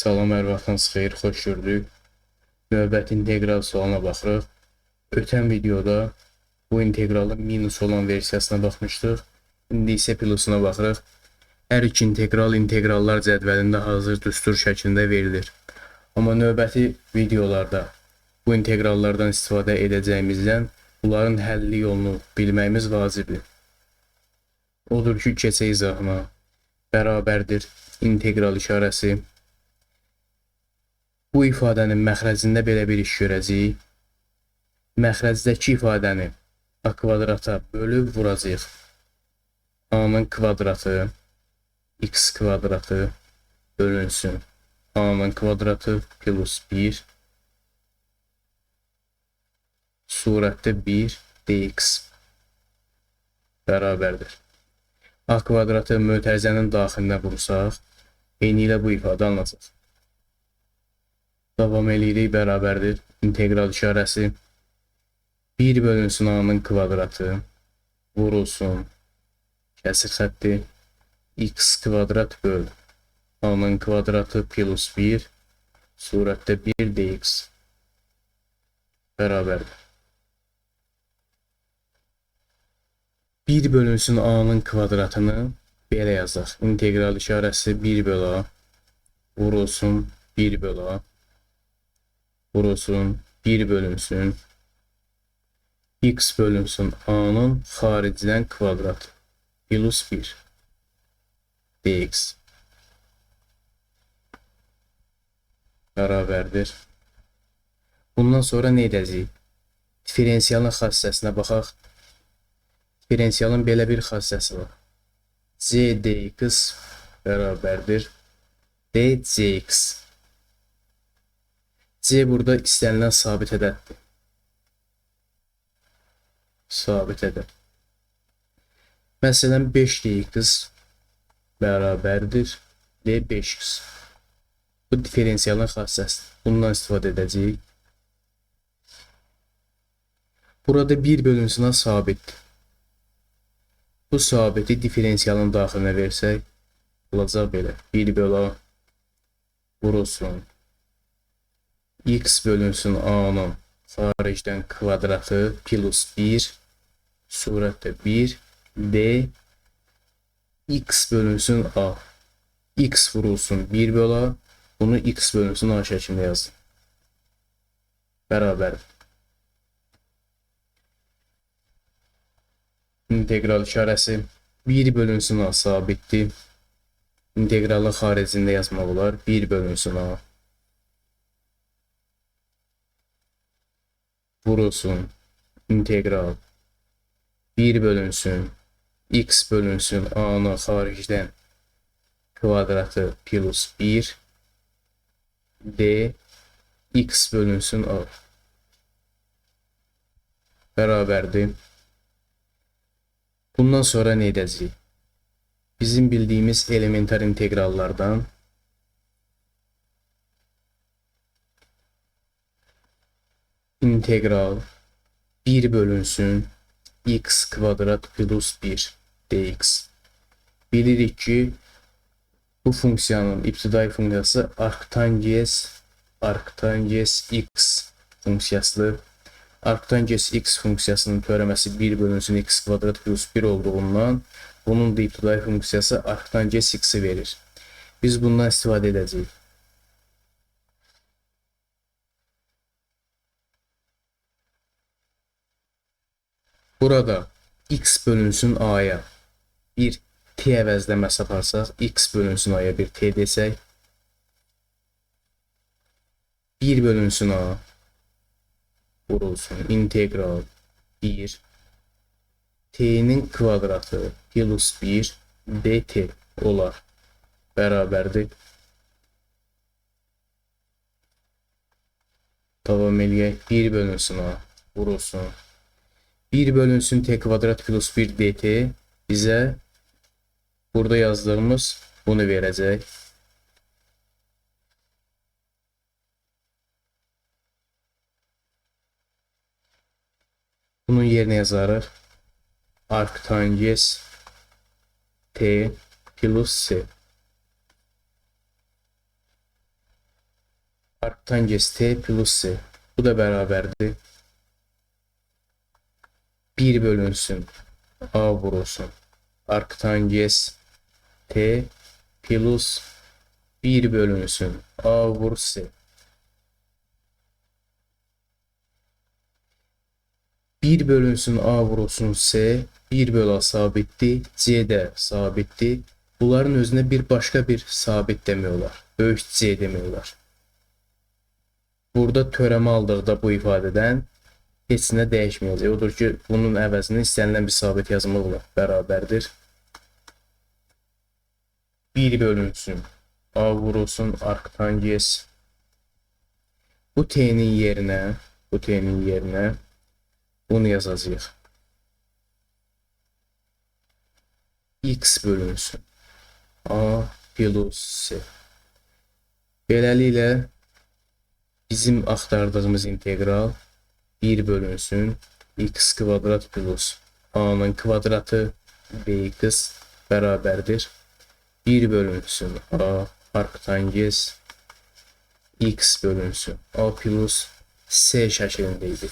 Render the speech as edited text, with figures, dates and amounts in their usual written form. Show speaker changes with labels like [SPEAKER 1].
[SPEAKER 1] Salam, hər vaxtınız xeyir, xoş gördük. Növbəti integral sualına baxırıq. Ötən videoda bu integralın minus olan versiyasına baxmışdıq. İndi isə plusuna baxırıq. Hər iki integrallar cədvəlində hazır düstur şəklində verilir. Amma növbəti videolarda bu integrallardan istifadə edəcəyimizdən bunların həlli yolunu bilməyimiz vacibdir. Odur ki, keçək izahına. Bərabərdir integral işarəsi. Bu ifadənin məxrəcində belə bir iş görəcəyik. Məxrəcdəki ifadəni a kvadrata bölüb vuracaq. A-nın kvadratı x kvadratı bölünsün. A-nın kvadratı plus 1 surətdə 1 dx bərabərdir. A kvadratı mötərizənin daxilinə vursaq, eyni ilə bu ifadə alınacaq. Davam eləyirik, bərabərdir integral işarəsi. 1 bölünsün A-nın kvadratı vurulsun kəsir xətti x kvadrat böl A-nın kvadratı plus 1 surətdə 1 dx bərabərdir. 1 bölünsün A-nın kvadratını belə yazaq. İntegral işarəsi 1 böl A vurulsun 1 böl A vurulsun 1 bölünsün x bölünsün A-nın xaricdən kvadratı plus 1 dx bərabərdir. Bundan sonra nə edəcəyik? Diferensiyalın xassəsinə baxaq. Diferensiyalın belə bir xassəsi var. C dx bərabərdir dcx. C burada istənilən sabit ədəddir. Sabit ədəd. Məsələn, 5 dx bərabərdir d5x. Bu diferensiyalın xassəsidir. Bundan istifadə edəcəyik. Burada 1 bölünsünə sabitdir. Bu sabiti diferensiyalın daxilinə versək, olacaq belə. 1 böl A vurulsun x bölünsün A-nın xaricdən kvadratı plus 1 surətdə 1 d x bölünsün A. X vurulsun 1 böl A. Bunu x bölünsün A şəklində yazdım. Bərabərdir. İntegral işarəsi 1 bölünsün A sabitdir. İntegralın xaricində yazmaq olar. 1 bölünsün A. Vurulsun integral 1 bölünsün x bölünsün A-nın xaricdən kvadratı plus 1 d x bölünsün A bərabərdir. Bundan sonra nə edəcəyik? Bizim bildiyimiz elementar integrallardan integral 1 bölünsün x kvadrat plus 1 dx. Bilirik ki, bu funksiyanın ibtidai funksiyası arctangens x funksiyasıdır. Arctangens x funksiyasının törəməsi 1 bölünsün x kvadrat plus 1 olduğundan bunun da ibtidai funksiyası arctangens x-i verir. Biz bundan istifadə edəcəyik. Burada x bölünsün a-ya bir t əvəzləməsi aparsaq, x bölünsün a-ya bir t desək, 1 bölünsün a vurulsun integral 1 t'nin kvadratı plus 1 dt olar. Bərabərdir. Davam eləyək. 1 bölünsün a vurulsun 1 bölünsün t kvadrat plus 1 dt bizə burada yazdığımız bunu verəcək. Bunun yerinə yazarıq. Arctangens t plus c Arctangens t plus c. Bu da bərabərdir. 1 bölünsün a vurulsun arctangens t plus 1 bölünsün a vur c. 1 bölünsün a vurulsun c, 1 bölü a sabitdir, c də sabitdir. Bunların özünə bir başqa bir sabit demək olar. Böyük c demək olar. Burada törəmə aldıqda bu ifadədən heç nə dəyişməyəcək. Odur ki, bunun əvəzinə istənilən bir sabit yazmaq olar. Bərabərdir. 1 bölünsün a vurulsun arctangens. Bu t'nin yerinə bunu yazacağıq. X bölünsün a plus c. Beləliklə bizim axtardığımız integral 1 bölünsün x kvadrat plus a'nın kvadratı bx bərabərdir. 1 bölünsün a arctangens x bölünsün a plus c şəklində idi.